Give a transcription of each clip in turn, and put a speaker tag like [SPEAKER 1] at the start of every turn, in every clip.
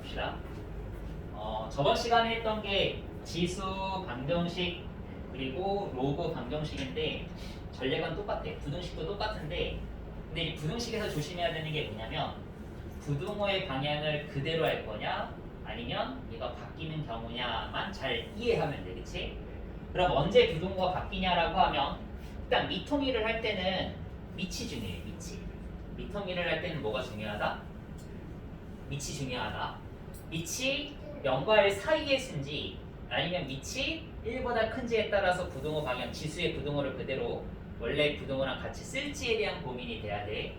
[SPEAKER 1] 봅시다. 저번 시간에 했던 게 지수 방정식 그리고 로그 방정식인데 전략은 똑같아요. 부등식도 똑같은데 근데 이 부등식에서 조심해야 되는 게 뭐냐면 부등호의 방향을 그대로 할 거냐 아니면 얘가 바뀌는 경우냐만 잘 이해하면 돼. 그치? 그럼 언제 부등호가 바뀌냐라고 하면 일단 미통일을 할 때는 밑이 중요해. 미통일을 할 때는 뭐가 중요하다? 밑이 중요하다. 밑이 0과 1 사이의 수인지 아니면 밑이 1보다 큰지에 따라서 부등호 방향, 지수의 부등호를 그대로 원래 부등호랑 같이 쓸지에 대한 고민이 돼야 돼.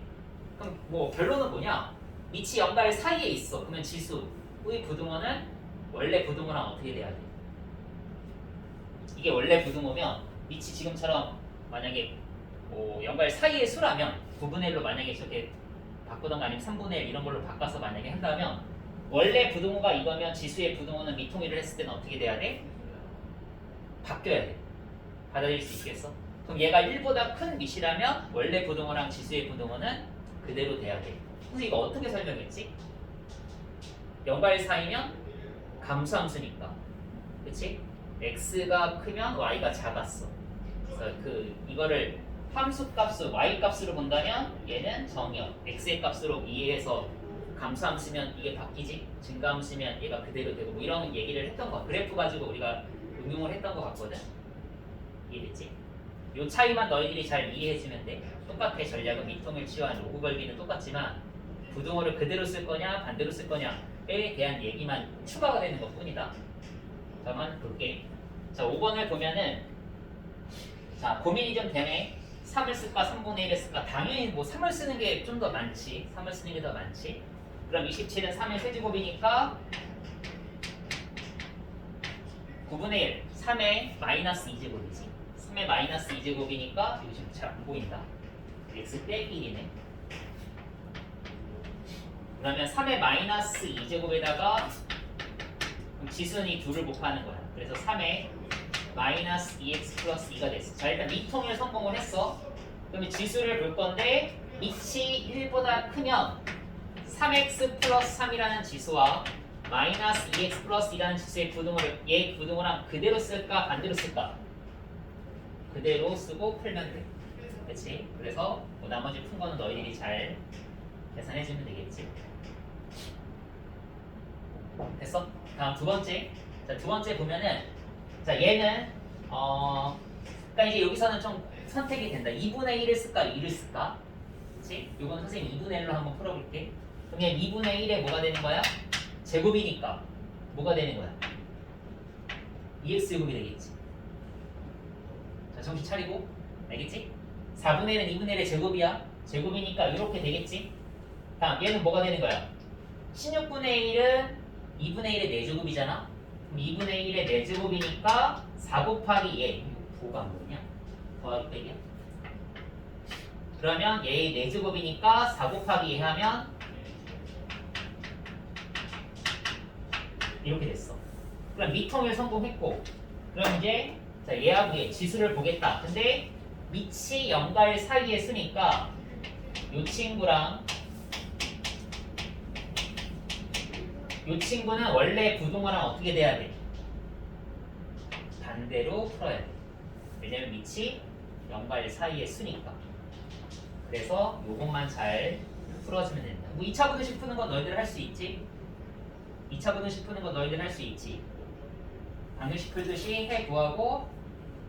[SPEAKER 1] 그럼 뭐 결론은 뭐냐? 밑이 0과 1 사이에 있어. 그러면 지수의 부등호는 원래 부등호랑 어떻게 돼야 돼? 이게 원래 부등호면 밑이 지금처럼 만약에 뭐 0과 1 사이의 수라면 9분의 1로 만약에 저렇게 바꾸던가 아니면 3분의 1 이런 걸로 바꿔서 만약에 한다면 원래 부등호가 이거면 지수의 부등호는 미통일을 했을 때는 어떻게 돼야 돼? 바뀌어야 돼. 받아들일 수 있겠어? 그럼 얘가 1보다 큰 밑이라면 원래 부등호랑 지수의 부등호는 그대로 돼야 돼. 그래서 이거 어떻게 설명했지? 0과 1 사이면 감수함수니까. 그치? x가 크면 y가 작았어. 그래서 이거를 함수 값으로 y 값으로 본다면 얘는 정역 x의 값으로 이해해서 감수함수면 이게 바뀌지 증가함수면 얘가 그대로 되고 뭐 이런 얘기를 했던 거 그래프 가지고 우리가 응용을 했던 거 같거든. 이해됐지? 요 차이만 너희들이 잘 이해해주면 돼. 똑같아. 전략은 미통일 치환 로그 걸기는 똑같지만 부등호를 그대로 쓸 거냐 반대로 쓸 거냐에 대한 얘기만 추가가 되는 것 뿐이다. 자, 한번 볼게. 자, 5번을 보면은 자 고민이 좀 되네. 3을 쓸까 3분의 1을 쓸까. 당연히 뭐 3을 쓰는 게 좀 더 많지. 3을 쓰는 게 더 많지. 그럼 27은 3의 세제곱이니까 9분의 1 3의 마이너스 2제곱이지. 3의 마이너스 2제곱이니까 요즘 잘 안 보인다. x 빼기 1이네. 그러면 3의 마이너스 2제곱에다가 지수는 이 둘을 곱하는 거야. 그래서 3의 마이너스 2x 플러스 2가 됐어. 자, 일단 미통일 성공을 했어. 그러면 지수를 볼 건데 밑이 1보다 크면 3x 플러스 3이라는 지수와 마이너스 2x 플러스 2라는 지수의 부등호를 얘 부등호랑 그대로 쓸까 반대로 쓸까? 그대로 쓰고 풀면 돼. 그렇지? 그래서 뭐 나머지 푼 거는 너희들이 잘 계산해주면 되겠지. 됐어? 다음 두 번째. 자, 두 번째 보면은 자 얘는 그러니까 이제 여기서는 좀 선택이 된다. 2분의 1을 쓸까 2를 쓸까? 그렇지? 이건 선생님 2분의 1로 한번 풀어볼게. 그럼 얘 2분의 1에 뭐가 되는 거야? 제곱이니까 뭐가 되는 거야? 2x 제곱이 되겠지. 자, 정신 차리고 알겠지? 4분의 1은 2분의 1의 제곱이야. 제곱이니까 이렇게 되겠지? 다음 얘는 뭐가 되는 거야? 16분의 1은 2분의 1의 4제곱이잖아? 그럼 2분의 1의 4제곱이니까 4 곱하기 얘 뭐가 안 보이냐? 더하기 빼기야? 그러면 얘의 4제곱이니까 4 곱하기 얘 하면 이렇게 됐어. 그럼 미통일 성공했고 그럼 이제 자, 얘하고 얘 지수를 보겠다. 근데 밑이 0과 1 사이에 쓰니까 이 친구랑 이 친구는 원래 부등호랑 어떻게 돼야 돼? 반대로 풀어야 돼. 왜냐면 밑이 0과 1 사이에 쓰니까. 그래서 요것만 잘 풀어주면 된다. 뭐 2차 부등식 푸는 건 너희들 할 수 있지? 2차 부등식 푸는 건 너희들 할 수 있지? 방정식 풀듯이 해 구하고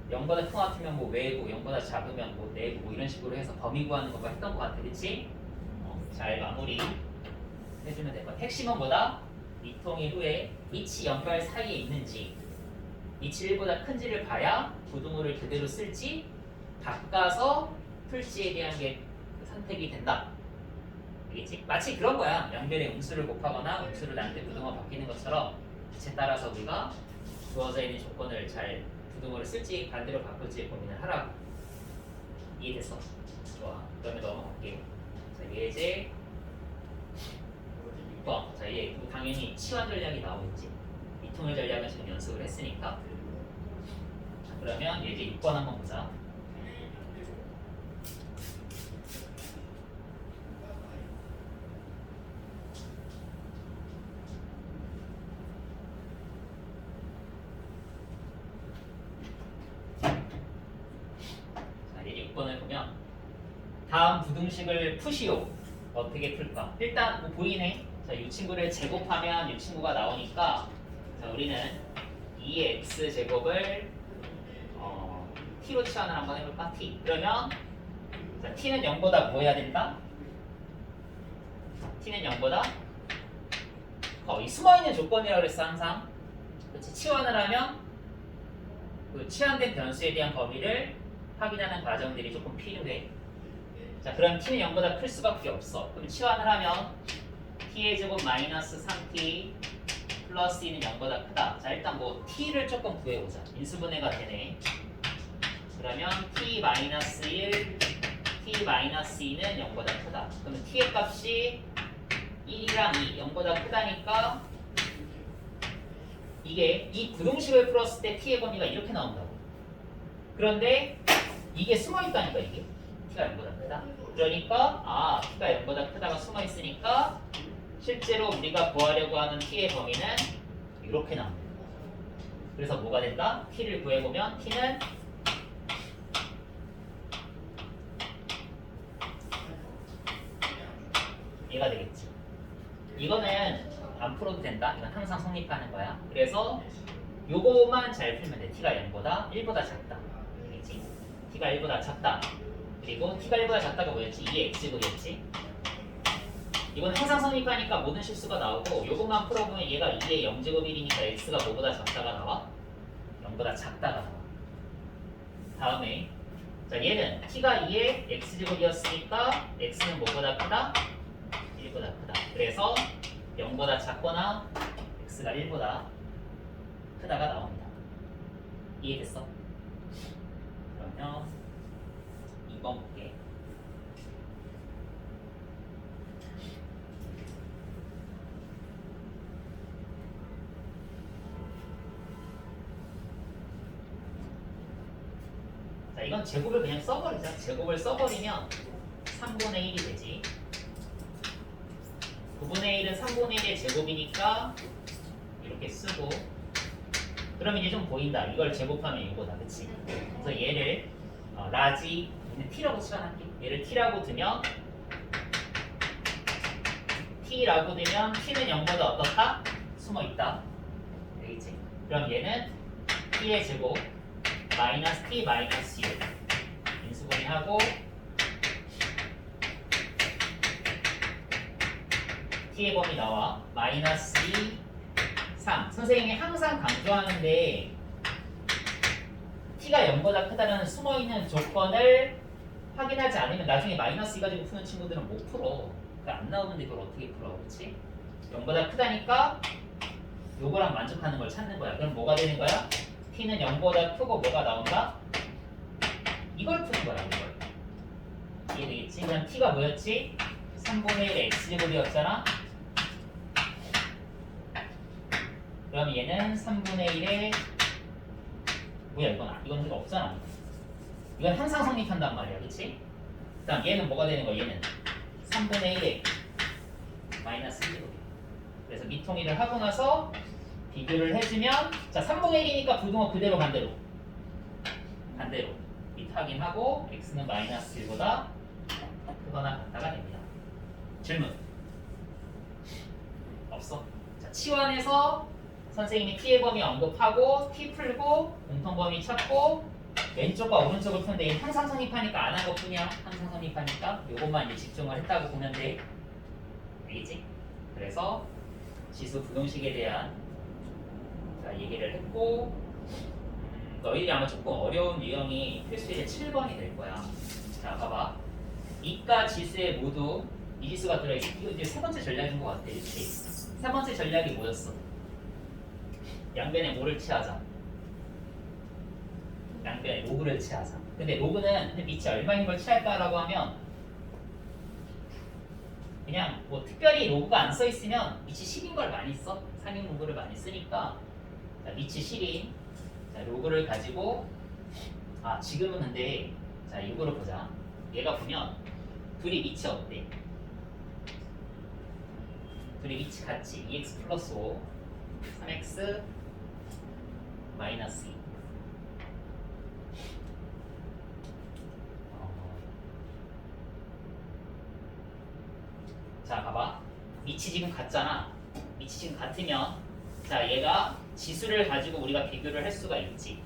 [SPEAKER 1] 0보다 큰 것 같으면 뭐 외고 0보다 작으면 뭐 내고 뭐 이런 식으로 해서 범위 구하는 거 했던 것 같아. 그치? 잘 마무리 해주면 될 것 같아. 핵심은 뭐다? 미통일 후에 밑이 0과 1 사이에 있는지 밑이 1보다 큰지를 봐야 부등호를 그대로 쓸지 바꿔서 풀지에 대한 게 선택이 된다. 알겠지? 마치 그런 거야. 연결의 음수를 곱하거나 음수를 나한테 부등호 바뀌는 것처럼 빛에 따라서 우리가 주어져 있는 조건을 잘 부등호를 쓸지 반대로 바꿀지 고민을 하라고. 이해됐어? 좋아. 그러면 넘어갈게요. 자, 예제 6번. 자, 얘 당연히 치환 전략이 나오겠지. 미통일 전략은 지금 연습을 했으니까. 자, 그러면 예제 6번 한번 보자. 다음 부등식을 푸시오. 어떻게 풀까? 일단 뭐 보이네. 자, 이 친구를 제곱하면 이 친구가 나오니까 자, 우리는 2x 제곱을 t로 치환을 한번 해볼까? t. 그러면 자, t는 0보다 뭐 해야 된다? t는 0보다 이 숨어있는 조건이라고 그랬어 항상. 그렇지? 치환을 하면 그 치환된 변수에 대한 범위를 확인하는 과정들이 조금 필요해. 자, 그럼 t는 0보다 클 수밖에 없어. 그럼 치환을 하면 t의 제곱 마이너스 3t 플러스 2는 0보다 크다. 자, 일단 뭐 t를 조금 구해보자. 인수분해가 되네. 그러면 t 마이너스 1, t 마이너스 2는 0보다 크다. 그러면 t의 값이 1이랑 2, 0보다 크다니까 이게 이 부등식을 풀었을 때 t의 범위가 이렇게 나온다고. 그런데 이게 숨어있다니까 이게 t가 0보다 크다. 그러니까 t가 0보다 크다가 숨어있으니까 실제로 우리가 구하려고 하는 t의 범위는 이렇게 나옵니다. 그래서 뭐가 된다? t를 구해보면 t는 얘가 되겠지. 이거는 안 풀어도 된다. 이건 항상 성립하는 거야. 그래서 요거만 잘 풀면 돼. t가 0보다 1보다 작다. 알겠지? t가 1보다 작다. 그리고 t가 1보다 작다가 뭐였지? 2의 x제곱이었지. 이건 항상 성립하니까 모든 실수가 나오고 요것만 풀어보면 얘가 2의 0제곱 1이니까 x가 뭐보다 작다가 나와? 0보다 작다가 나와. 다음에 자 얘는 t가 2의 x제곱이었으니까 x는 뭐보다 크다? 1보다 크다. 그래서 0보다 작거나 x가 1보다 크다가 나옵니다. 이해됐어? 그러면 2번 볼게. 자, 이건 제곱을 그냥 써버리자. 제곱을 써버리면 3분의 1이 되지. 9분의 1은 3분의 1의 제곱이니까 이렇게 쓰고 그러면 이제 좀 보인다. 이걸 제곱하면 이거다. 그치? 그래서 얘를 라지 t라고 치환할게. 얘를 t라고 두면 t라고 두면 t는 0보다 어떻다? 숨어있다. 알겠지? 그럼 얘는 t의 제곱 마이너스 t 마이너스 1 인수분해하고 t의 범위 나와. 마이너스 2, 3. 선생님이 항상 강조하는데 t가 0보다 크다는 숨어있는 조건을 확인하지 않으면 나중에 마이너스 2 가지고 푸는 친구들은 못 풀어. 안 나오는데 그걸 어떻게 풀어. 그렇지? 0보다 크다니까 요거랑 만족하는 걸 찾는 거야. 그럼 뭐가 되는 거야? t는 0보다 크고 뭐가 나온다? 이걸 푸는 거야. 이걸. 이해되겠지? 그럼 t가 뭐였지? 3분의 1 x제곱이었잖아. 그럼 얘는 3분의 1에 뭐야 이건 이거 없잖아. 이건 항상 성립한단 말이야. 그치? 그 다음 얘는 뭐가 되는 거야? 얘는 3분의 1에 마이너스 1제곱이야. 그래서 미통일을 하고 나서 비교를 해주면 자 3분의 1이니까 부등호 그대로 반대로 밑 확인하고 x는 마이너스 1보다 크거나 같다가 됩니다. 질문 없어? 자 치환해서 선생님이 t의 범위 언급하고 t 풀고 공통범위 찾고 왼쪽과 오른쪽을 푸는데 항상 성립하니까 안 한 것뿐이야. 항상 성립하니까 요것만 이제 집중을 했다고 보면 돼. 알겠지? 그래서 지수 부등식에 대한 얘기를 했고 너희들이 아마 조금 어려운 유형이 필수의 7번이 될 거야. 자 봐봐. 이과 지수에 모두 이 지수가 들어있어. 이거 이제 세 번째 전략인 것 같아. 그렇지? 세 번째 전략이 뭐였어? 양변에 뭐를 취하자? 양변에 로그를 취하자. 근데 로그는 밑이 얼마인 걸 취할까라고 하면 그냥 뭐 특별히 로그가 안 써 있으면 밑이 10인 걸 많이 써. 상용 로그를 많이 쓰니까 자, 밑이 10인 자, 로그를 가지고 지금은 근데 자 이거를 보자. 얘가 보면 둘이 밑이 어때? 둘이 밑이 같지. 2x 플러스 5 3x 마이너스 2 자, 봐봐. 밑이 지금 같잖아. 밑이 지금 같으면 자, 얘가 지수를 가지고 우리가 비교를 할 수가 있지.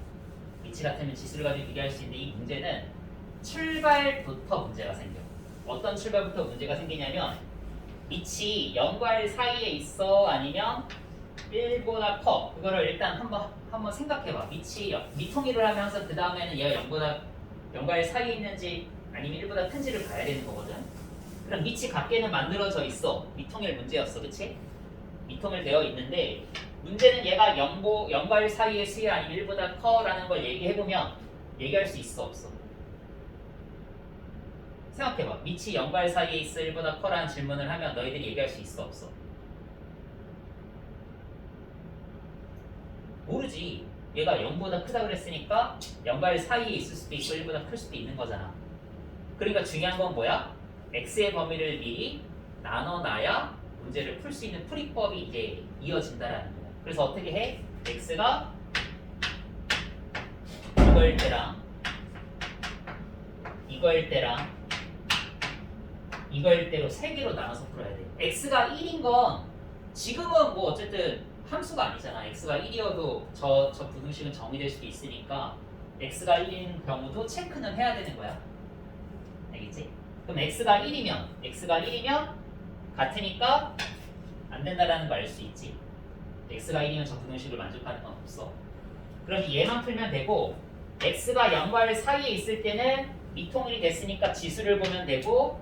[SPEAKER 1] 밑이 같으면 지수를 가지고 비교할 수 있는데 이 문제는 출발부터 문제가 생겨. 어떤 출발부터 문제가 생기냐면 밑이 0과 1 사이에 있어 아니면 1보다 커. 그거를 일단 한번 생각해봐. 미통일을 하면 항상 그 다음에는 얘가 0과 1 사이에 있는지 아니면 1보다 큰지를 봐야 되는 거거든. 그럼 밑이 같게는 만들어져 있어. 미통일 문제였어, 그치? 미통일 되어 있는데 문제는 얘가 0과 1 사이의 수위 아니면 1보다 커라는 걸 얘기해보면 얘기할 수 있어, 없어? 생각해봐. 밑이 0과 1 사이에 있어 1보다 커라는 질문을 하면 너희들이 얘기할 수 있어, 없어? 모르지. 얘가 0보다 크다 그랬으니까 0과 1 사이에 있을 수도 있고 1보다 클 수도 있는 거잖아. 그러니까 중요한 건 뭐야? x의 범위를 미리 나눠놔야 문제를 풀 수 있는 풀이법이 이제 이어진다라는 거야. 그래서 어떻게 해? x가 이거일 때랑 이거일 때랑 이거일 때로 세 개로 나눠서 풀어야 돼. x가 1인 건 지금은 뭐 어쨌든 함수가 아니잖아. x가 1이어도 저 부등식은 정의될 수도 있으니까 x가 1인 경우도 체크는 해야 되는 거야. 알겠지? 그럼 x가 1이면 같으니까 안 된다라는 걸 알 수 있지. x가 1이면 저 부등식을 만족하는 건 없어. 그럼 얘만 풀면 되고 x가 0과 1 사이에 있을 때는 미통일이 됐으니까 지수를 보면 되고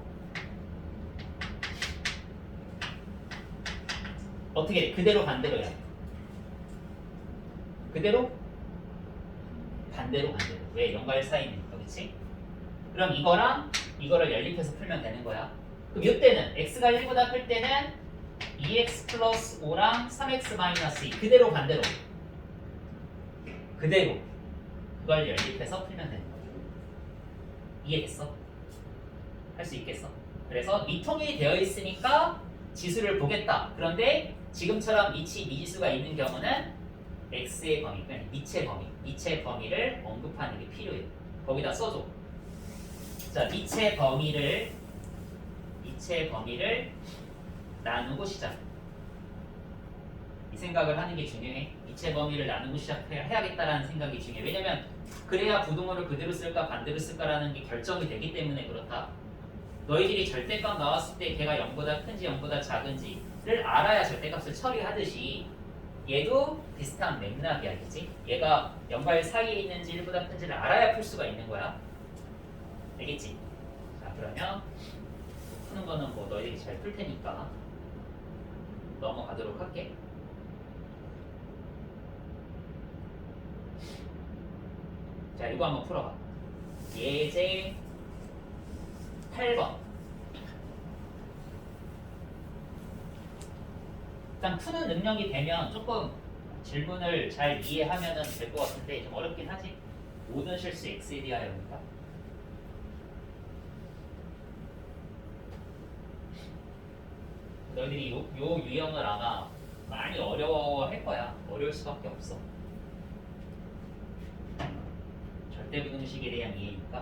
[SPEAKER 1] 어떻게 돼? 그대로 반대로야. 그대로? 반대로. 왜? 0과 1 사이에 있는 거, 그치? 그럼 이거를 연립해서 풀면 되는 거야. 그럼 이때는 x가 1보다 클 때는 2x 플러스 5랑 3x 마이너스 2 그대로 반대로. 그대로. 그걸 연립해서 풀면 되는 거야. 이해됐어? 할 수 있겠어? 그래서 미통일이 되어 있으니까 지수를 보겠다. 그런데 지금처럼 미지수가 있는 경우는 x의 범위, 미치의 범위를 언급하는 게 필요해. 거기다 써줘. 자, 미치의 범위를 나누고 시작. 이 생각을 하는 게 중요해. 미치의 범위를 나누고 시작해야겠다라는 생각이 중요해. 왜냐면 그래야 부등호를 그대로 쓸까 반대로 쓸까라는 게 결정이 되기 때문에 그렇다. 너희들이 절대값 나왔을 때 걔가 0보다 큰지 0보다 작은지를 알아야 절대값을 처리하듯이 얘도 비슷한 맥락이야, 그치? 얘가 0과 1 사이에 있는지 1보다 큰지를 알아야 풀 수가 있는 거야. 알겠지? 자, 그러면 푸는 거는 뭐 너희들이 잘 풀 테니까 넘어가도록 할게. 자, 이거 한번 풀어봐. 예제 8번. 일단 푸는 능력이 되면 조금 질문을 잘 이해하면 될 것 같은데 좀 어렵긴 하지. 모든 실수 x에 대하여입니다. 너희들이 요 유형을 아마 많이 어려워할 거야. 어려울 수밖에 없어. 절대부등식에 대한 이해니까.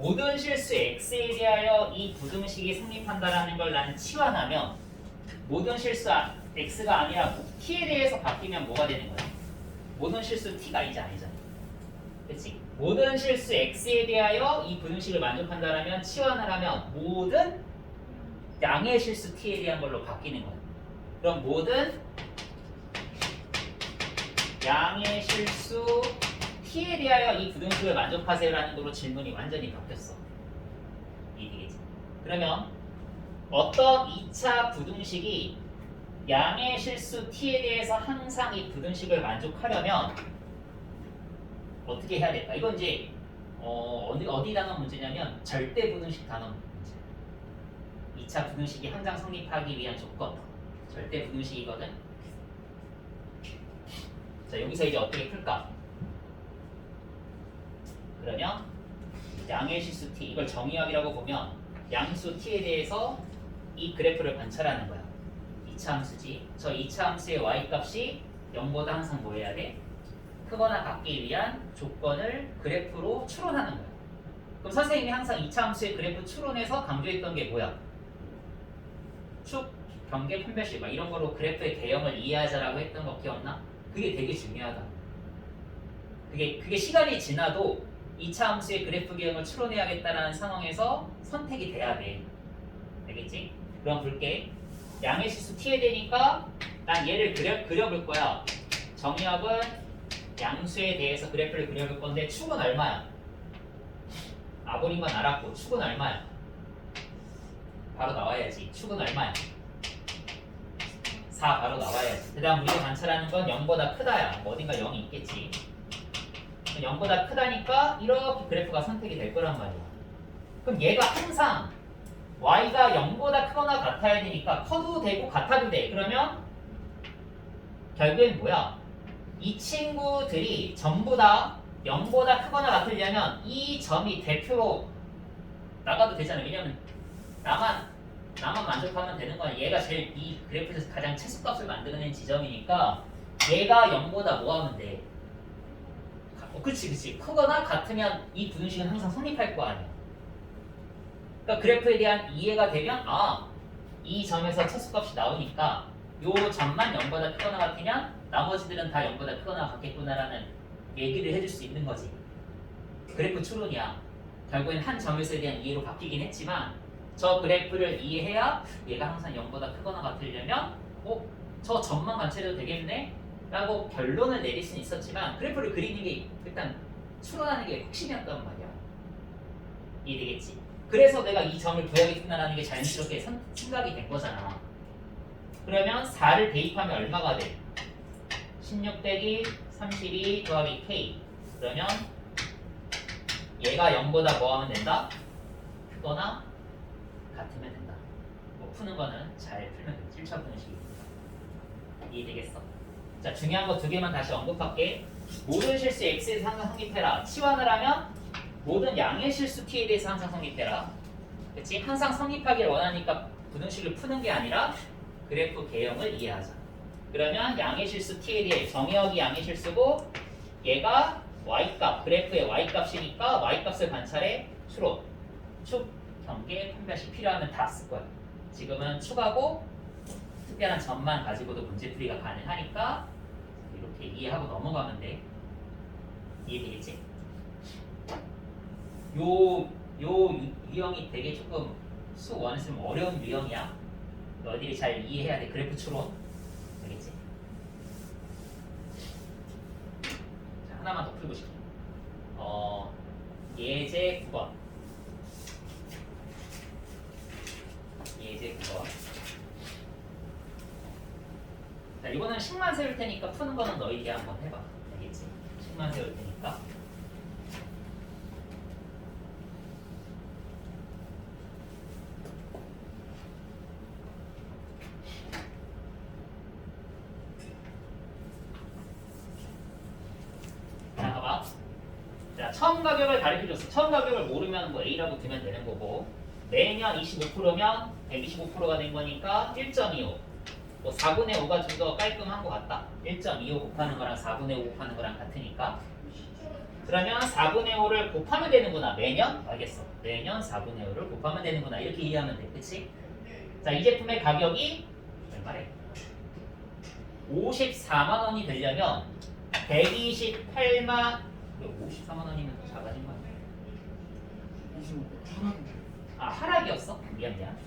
[SPEAKER 1] 모든 실수 x에 대하여 이 부등식이 성립한다라는 걸 나는 치환하면 모든 실수 x가 아니라 t에 대해서 바뀌면 뭐가 되는 거야? 모든 실수 t가 이제 아니잖아. 그렇지? 모든 실수 x에 대하여 이 부등식을 만족한다라면 치환을 하면 모든 양의 실수 t에 대한 걸로 바뀌는 거야. 그럼 모든 양의 실수 t에 대하여 이 부등식을 만족하세요라는 거로 질문이 완전히 바뀌었어. 이해되겠지? 그러면 어떤 2차 부등식이 양의 실수 t에 대해서 항상 이 부등식을 만족하려면 어떻게 해야 될까? 이건 이제 어디 단원 문제냐면 절대 부등식 단원 문제. 2차 부등식이 항상 성립하기 위한 조건. 절대 부등식이거든. 자, 여기서 이제 어떻게 풀까? 그러면 양의 실수 t 이걸 정의역이라고 보면 양수 t에 대해서 이 그래프를 관찰하는 거야. 2차 함수지. 저 2차 함수의 y값이 0보다 항상 뭐 해야 돼? 크거나 같기 위한 조건을 그래프로 추론하는 거야. 그럼 선생님이 항상 2차 함수의 그래프 추론에서 강조했던 게 뭐야? 축, 경계, 판별식 막 이런 거로 그래프의 개형을 이해하자라고 했던 거 기억나? 그게 되게 중요하다. 그게 시간이 지나도 2차 함수의 그래프 개형을 추론해야겠다라는 상황에서 선택이 돼야 돼. 알겠지? 그럼 볼게. 양의 실수 t에 되니까 난 얘를 그려볼 거야. 정의역은 양수에 대해서 그래프를 그려볼 건데 축은 얼마야? 아버린 건 알았고 축은 얼마야? 바로 나와야지. 축은 얼마야? 4 바로 나와야지. 그 다음 우리가 관찰하는 건 0보다 크다야. 뭐 어딘가 0이 있겠지. 0보다 크다니까 이렇게 그래프가 선택이 될 거란 말이야. 그럼 얘가 항상 y가 0보다 크거나 같아야 되니까 커도 되고 같아도 돼. 그러면 결국엔 뭐야? 이 친구들이 전부 다 0보다 크거나 같으려면 이 점이 대표로 나가도 되잖아. 왜냐면 나만 만족하면 되는 거야. 얘가 제일 이 그래프에서 가장 최소값을 만들어낸 지점이니까 얘가 0보다 뭐 하면 돼? 그치. 크거나 같으면 이 부등식은 항상 성립할 거 아니야. 그러니까 그래프에 대한 이해가 되면 이 점에서 최소값이 나오니까 요 점만 0보다 크거나 같으면 나머지들은 다 0보다 크거나 같겠구나라는 얘기를 해줄 수 있는 거지. 그래프 추론이야. 결국엔 한 점에서에 대한 이해로 바뀌긴 했지만 저 그래프를 이해해야 얘가 항상 0보다 크거나 같으려면 저 점만 관찰해도 되겠네? 라고 결론을 내릴 수는 있었지만 그래프를 그리는 게 일단 추론하는 게 핵심이었단 말이야. 이해되겠지? 그래서 내가 이 점을 구하겠구나라는 게 자연스럽게 생각이 된 거잖아. 그러면 4를 대입하면 얼마가 돼? 16 빼기 32 더하기 k. 그러면 얘가 0보다 뭐 하면 된다? 크거나 같으면 된다. 뭐 푸는 거는 잘 풀면 돼. 1차 분식입니다. 이해되겠어? 자, 중요한 거 2개만 다시 언급할게. 모든 실수 x에서 항상 성립해라. 치환을 하면 모든 양의 실수 t에 대해서 항상 성립해라. 그치? 항상 성립하길 원하니까 부등식을 푸는 게 아니라 그래프 개형을 이해하자. 그러면 양의 실수 t에 대해 정의역이 양의 실수고 얘가 y값, 그래프의 y값이니까 y값을 관찰해 추론, 축, 경계, 판별식 필요하면 다 쓸 거야. 지금은 축하고 특별한 점만 가지고도 문제풀이가 가능하니까 이렇게 이해하고 넘어가면 돼. 이해되겠지? 요 유형이 되게 조금 수 원에서 좀 어려운 유형이야. 너희들이 잘 이해해야 돼. 그래프 추론. 알겠지? 자, 하나만 더 풀고 싶어. 예제 9번. 예제 9번. 자, 이거는 식만 세울 테니까 푸는 거는 너희들이 한번 해봐. 알겠지? 식만 세울 테니까. 자, 봐봐. 자, 처음 가격을 가르쳐줬어. 처음 가격을 모르면 뭐 A라고 두면 되는 거고, 매년 25%면 125%가 된 거니까 1.25. 뭐 4분의 5가 좀 더 깔끔한 것 같다. 1.25 곱하는 거랑 4분의 5 곱하는 거랑 같으니까. 그러면 4분의 5를 곱하면 되는구나. 매년? 알겠어. 매년 4분의 5를 곱하면 되는구나. 이렇게 이해하면 돼. 그치? 자, 이 제품의 가격이 얼마래? 54만 원이 되려면 128만 54만 원이면 더 작아진 거 아니야?
[SPEAKER 2] 25 하나.
[SPEAKER 1] 아, 하락이었어? 미안 미안.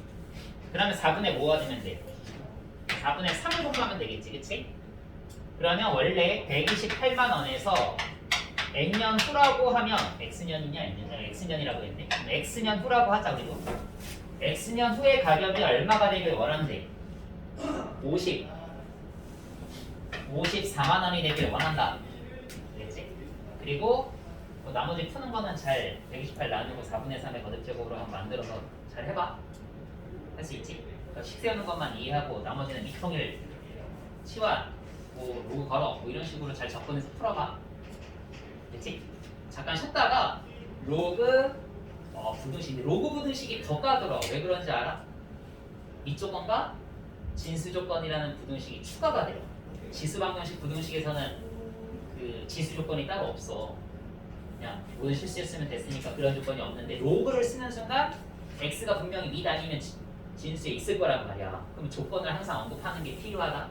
[SPEAKER 1] 그러면 4분의 5가 되면 돼. 4분의 3을 곱하면 되겠지. 그치? 그러면 원래 128만 원에서 N년 후라고 하면 X년이냐 N년이냐 X년이라고 했네. 그럼 X년 후라고 하자. 그리고 X년 후의 가격이 얼마가 되길 원하는데 54만 원이 되길 원한다. 그랬지? 그리고 뭐 나머지 푸는 거는 잘 128 나누고 4분의 3의 거듭제곱으로 한번 만들어서 잘 해봐. 할 수 있지? 그러니까 식 세우는 것만 이해하고 나머지는 미통일, 치환, 뭐 로그 걸어 뭐 이런 식으로 잘 접근해서 풀어봐. 됐지? 잠깐 쉬었다가 로그 부등식, 로그 부등식이 더 까들어. 왜 그런지 알아? 이조건과 진수조건이라는 부등식이 추가가 돼요. 지수방정식 부등식에서는 그 지수 조건이 따로 없어. 그냥 모든 실수였으면 됐으니까 그런 조건이 없는데 로그를 쓰는 순간 x가 분명히 밑 아니면 진수에 있을 거란 말이야. 그럼 조건을 항상 언급하는 게 필요하다.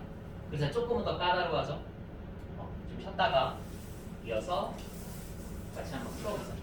[SPEAKER 1] 그래서 조금은 더 까다로워져. 좀 쉬었다가 이어서 같이 한번 풀어보자.